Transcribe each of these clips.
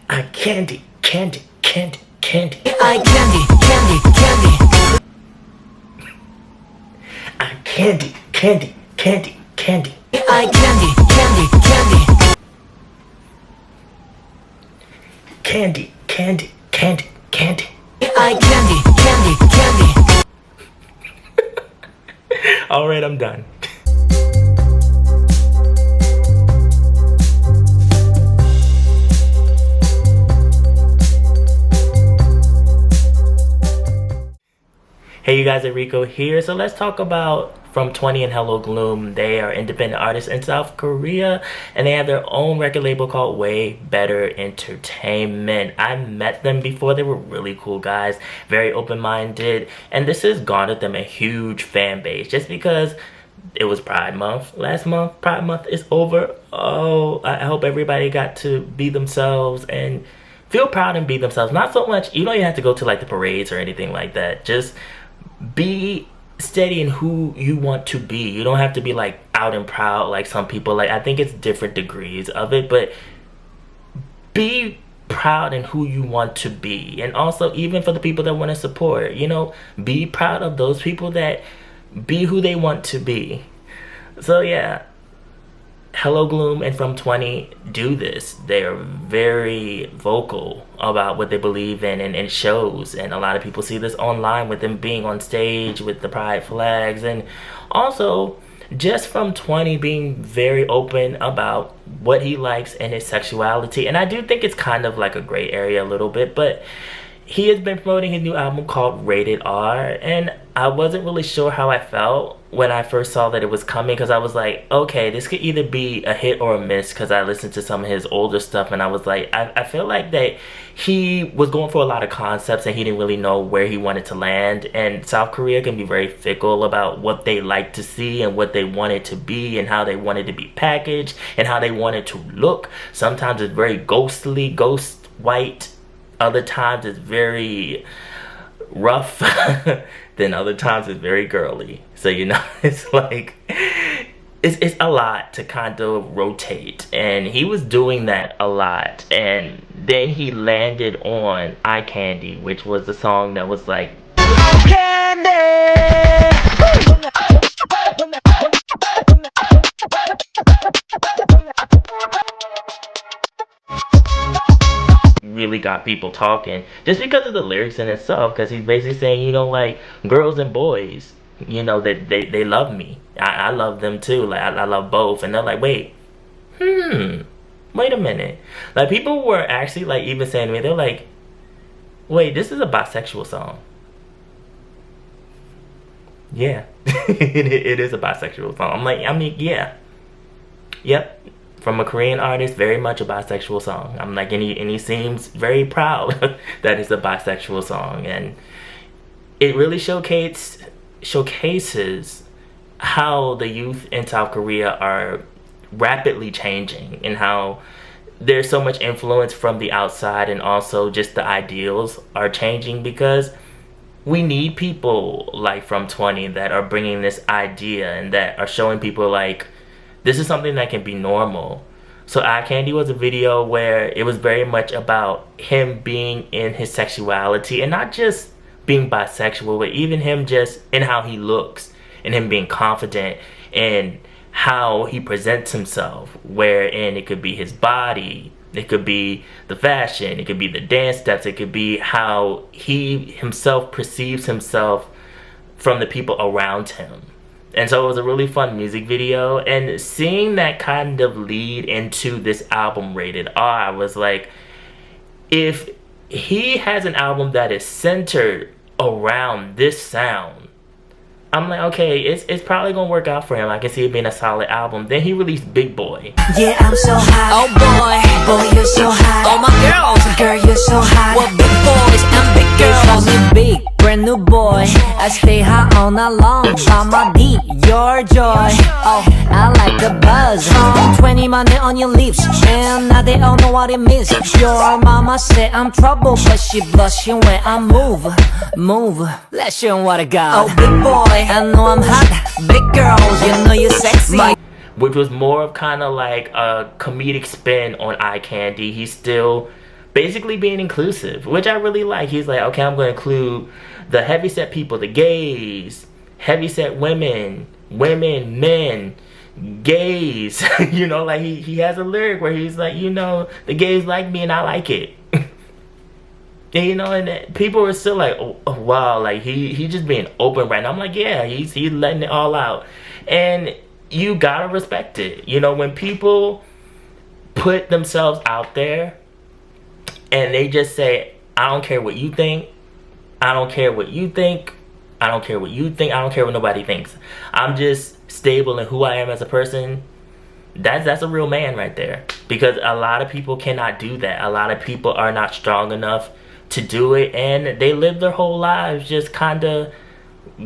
eye candy, candy, candy, candy. Eye candy, candy, candy. Eye candy, candy, candy, candy. Eye candy, candy, candy. Candy, candy, candy, candy. Eye candy, candy, candy. Alright, I'm done. Hey you guys, Erico here. So let's talk about FROM20 and Hello Gloom. They are independent artists in South Korea and they have their own record label called Way Better Entertainment. I met them before. They were really cool guys, very open-minded, and this has garnered them a huge fan base just because it was Pride Month last month. Pride Month is over. Oh, I hope everybody got to be themselves and feel proud and be themselves. Not so much, you don't even have to go to like the parades or anything like that. Just be steady in who you want to be. You don't have to be like out and proud like some people. Like, I think it's different degrees of it, but be proud in who you want to be. And also, even for the people that want to support, you know, be proud of those people that be who they want to be. So yeah, Hello Gloom and FROM20 do this. They are very vocal about what they believe in and shows, and a lot of people see this online with them being on stage with the pride flags, and also just FROM20 being very open about what he likes and his sexuality. And I do think it's kind of like a gray area a little bit, but he has been promoting his new album called Rated R, and I wasn't really sure how I felt when I first saw that it was coming, because I was like, okay, this could either be a hit or a miss, because I listened to some of his older stuff and I was like, I feel like that he was going for a lot of concepts and he didn't really know where he wanted to land. And South Korea can be very fickle about what they like to see and what they want it to be and how they want it to be packaged and how they want it to look. Sometimes it's very ghostly, ghost white. Other times it's very rough. Then other times it's very girly. So, you know, it's like it's a lot to kind of rotate, and he was doing that a lot. And then he landed on Eye Candy, which was the song that was like candy. Really got people talking just because of the lyrics in itself, because he's basically saying, you know, like, girls and boys, you know, that they love me, I love them too, like I love both. And they're like, wait a minute. Like, people were actually like even saying to me, they're like, wait, this is a bisexual song. Yeah. it is a bisexual song. I'm like, I mean, yeah, yep, from a Korean artist, very much a bisexual song. I'm like, and he seems very proud that it's a bisexual song, and it really showcases how the youth in South Korea are rapidly changing, and how there's so much influence from the outside, and also just the ideals are changing, because we need people like FROM20 that are bringing this idea and that are showing people like, this is something that can be normal. So Eye Candy was a video where it was very much about him being in his sexuality, and not just being bisexual, but even him just in how he looks, and him being confident in how he presents himself, wherein it could be his body, it could be the fashion, it could be the dance steps, it could be how he himself perceives himself from the people around him. And so it was a really fun music video, and seeing that kind of lead into this album Rated R, I was like, if he has an album that is centered around this sound, I'm like, okay, it's probably gonna work out for him. I can see it being a solid album. Then he released Big Boy. Yeah, I'm so hot. Oh boy, boy, you're so hot. Oh my girls, girl, you're so hot. Well, big boys and big girls. Call me big, brand new boy. I stay hot all night long. Mama D, your joy. Oh, I like the buzz. 20 money on your lips, and now they all know what it means. Your mama said I'm trouble, but she blushing when I move. Let's show 'em what I got. Oh, big boy, I know I'm hot. Big girls, you know you're sexy. Which was more of kind of like a comedic spin on Eye Candy. He's still basically being inclusive, which I really like. He's like, okay, I'm going to include the heavyset people, the gays, heavyset women, men, gays. You know, like he has a lyric where he's like, you know, the gays like me and I like it. And, you know, and people were still like, oh, wow, like he just being open right now. I'm like, yeah, he's letting it all out. And you gotta respect it. You know, when people put themselves out there and they just say, I don't care what you think, I don't care what you think, I don't care what you think, I don't care what nobody thinks, I'm just stable in who I am as a person. That's a real man right there. Because a lot of people cannot do that. A lot of people are not strong enough to do it, and they live their whole lives just kind of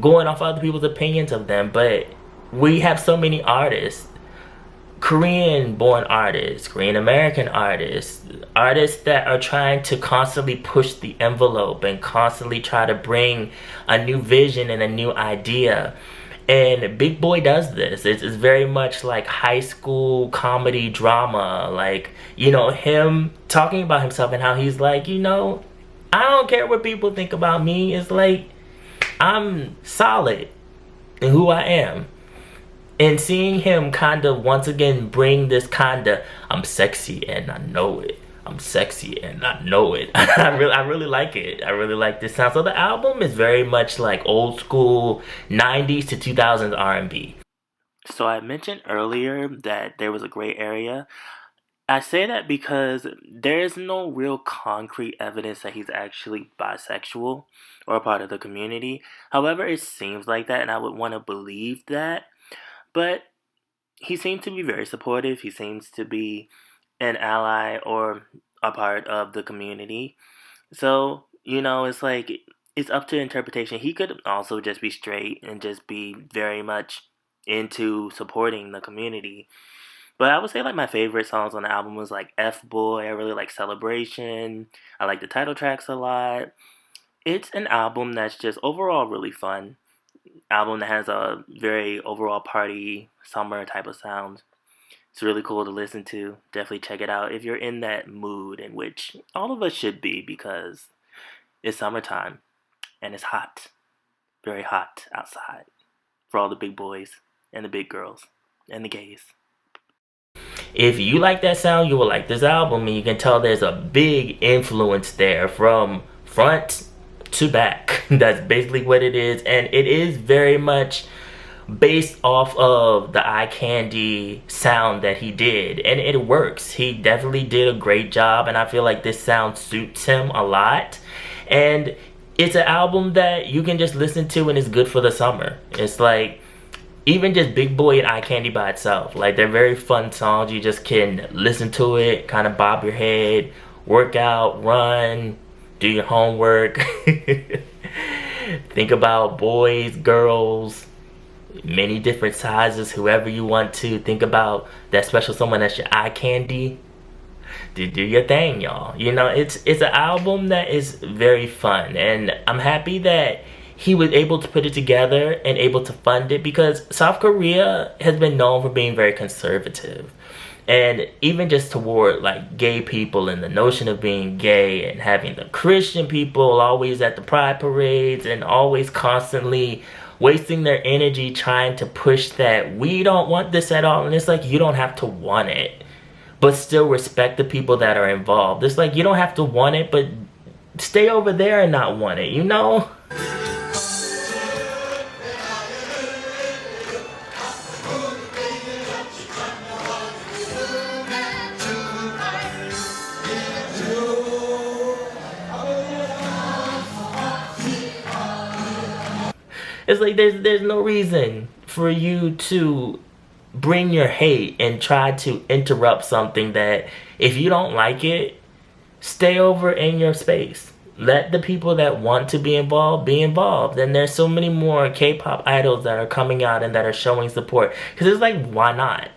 going off other people's opinions of them. But we have so many artists, Korean born artists, Korean American artists that are trying to constantly push the envelope and constantly try to bring a new vision and a new idea. And Big Boy does this. It's very much like high school comedy drama, like, you know, him talking about himself and how he's like, you know, I don't care what people think about me. It's like, I'm solid in who I am. And seeing him kind of once again bring this kind of, I'm sexy and I know it. I'm sexy and I know it. I really like it. I really like this sound. So the album is very much like old school 90s to 2000s R&B. So I mentioned earlier that there was a gray area. I say that because there is no real concrete evidence that he's actually bisexual or a part of the community. However, it seems like that, and I would want to believe that. But he seems to be very supportive. He seems to be an ally or a part of the community. So, you know, it's like, it's up to interpretation. He could also just be straight and just be very much into supporting the community. But I would say like my favorite songs on the album was like F-Boy. I really like Celebration. I like the title tracks a lot. It's an album that's just overall really fun. Album that has a very overall party, summer type of sound. It's really cool to listen to. Definitely check it out if you're in that mood, in which all of us should be, because it's summertime and it's hot. Very hot outside for all the big boys and the big girls and the gays. If you like that sound, you will like this album, and you can tell there's a big influence there from front to back. That's basically what it is, and it is very much based off of the eye candy sound that he did, and it works. He definitely did a great job, and I feel like this sound suits him a lot. And it's an album that you can just listen to and it's good for the summer. It's like, even just Big Boy and Eye Candy by itself, like, they're very fun songs. You just can listen to it, kind of bob your head, work out, run, do your homework, think about boys, girls, many different sizes, whoever you want to. Think about that special someone that's your eye candy. Do your thing, y'all. You know, it's an album that is very fun, and I'm happy that he was able to put it together and able to fund it, because South Korea has been known for being very conservative. And even just toward like gay people and the notion of being gay, and having the Christian people always at the pride parades and always constantly wasting their energy trying to push that we don't want this at all. And it's like, you don't have to want it, but still respect the people that are involved. It's like, you don't have to want it, but stay over there and not want it, you know? It's like there's no reason for you to bring your hate and try to interrupt something that, if you don't like it, stay over in your space. Let the people that want to be involved be involved. And there's so many more K-pop idols that are coming out and that are showing support. Because it's like, why not?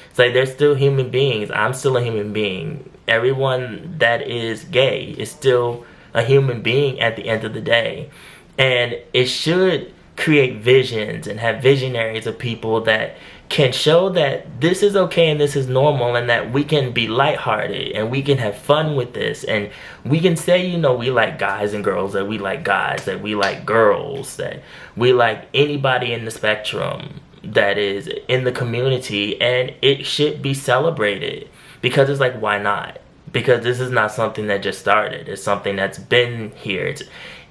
It's like, they're still human beings. I'm still a human being. Everyone that is gay is still a human being at the end of the day. And it should create visions and have visionaries of people that can show that this is okay and this is normal, and that we can be lighthearted and we can have fun with this, and we can say, you know, we like guys and girls, that we like guys, that we like girls, that we like anybody in the spectrum that is in the community, and it should be celebrated, because it's like, why not? Because this is not something that just started. It's something that's been here. It's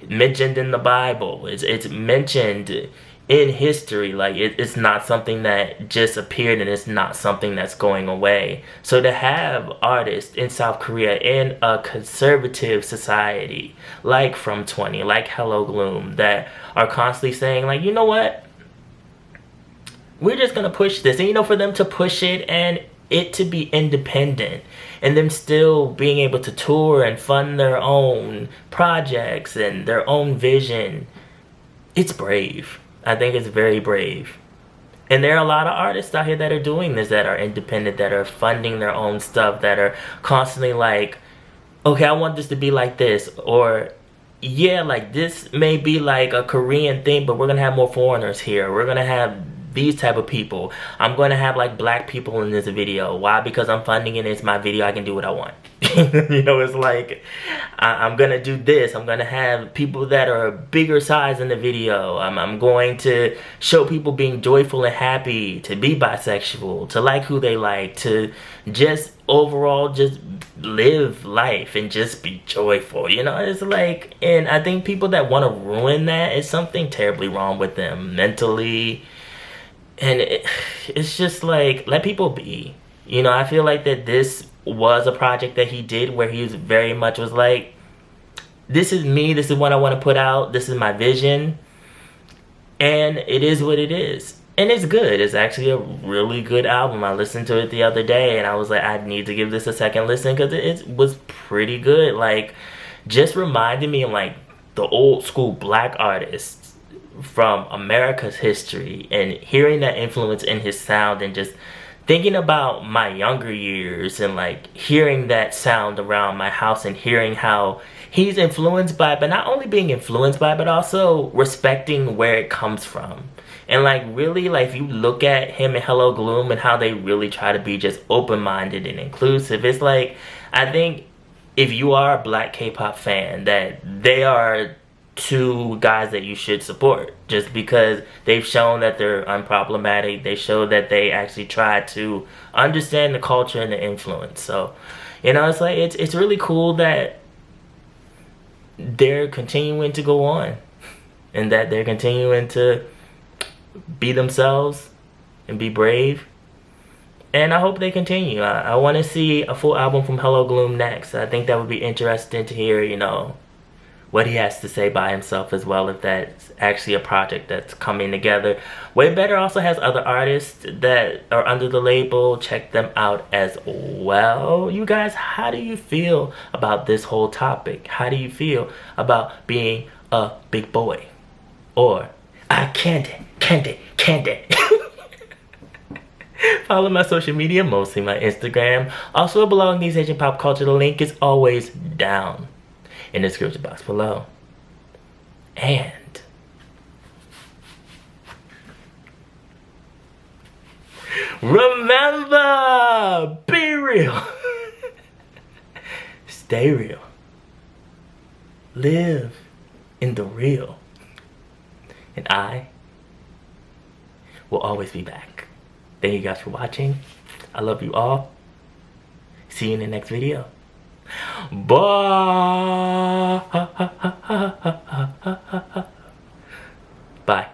mentioned in the Bible. It's mentioned in history. Like, it's not something that just appeared, and it's not something that's going away. So to have artists in South Korea, in a conservative society like FROM20, like Hello Gloom, that are constantly saying, like, you know what, we're just gonna push this, and you know, for them to push it and it to be independent, and them still being able to tour and fund their own projects and their own vision, it's brave. I think it's very brave. And there are a lot of artists out here that are doing this, that are independent, that are funding their own stuff, that are constantly like, okay, I want this to be like this, or yeah, like this may be like a Korean thing, but we're gonna have more foreigners here. We're gonna have these type of people. I'm going to have like black people in this video. Why? Because I'm funding it. It's my video. I can do what I want. You know, it's like, I'm going to do this. I'm going to have people that are a bigger size in the video. I'm going to show people being joyful and happy, to be bisexual, to like who they like, to just overall just live life and just be joyful. You know, it's like, and I think people that want to ruin that, is something terribly wrong with them mentally. And it's just like, let people be. You know, I feel like that this was a project that he did where he was very much was like, this is me, this is what I want to put out, this is my vision, and it is what it is. And it's good. It's actually a really good album. I listened to it the other day and I was like, I need to give this a second listen, because it was pretty good. Like, just reminded me of like the old school black artists from America's history, and hearing that influence in his sound, and just thinking about my younger years, and like hearing that sound around my house, and hearing how he's influenced by it, but not only being influenced by it, but also respecting where it comes from. And like, really, like, if you look at him and Hello Gloom and how they really try to be just open-minded and inclusive, it's like, I think if you are a black K-pop fan, that they are two guys that you should support, just because they've shown that they're unproblematic. They show that they actually try to understand the culture and the influence. So, you know, it's like, it's really cool that they're continuing to go on, and that they're continuing to be themselves and be brave. And I hope they continue. I want to see a full album from Hello Gloom next. I think that would be interesting to hear, you know, what he has to say by himself as well, if that's actually a project that's coming together. Way Better also has other artists that are under the label. Check them out as well. You guys, how do you feel about this whole topic? How do you feel about being a big boy? Or I can't. Follow my social media, mostly my Instagram. Also below in These Asian Pop Culture, the link is always down in the description box below. And remember, be real. Stay real. Live in the real. And I will always be back. Thank you guys for watching. I love you all. See you in the next video. Bye. Bye.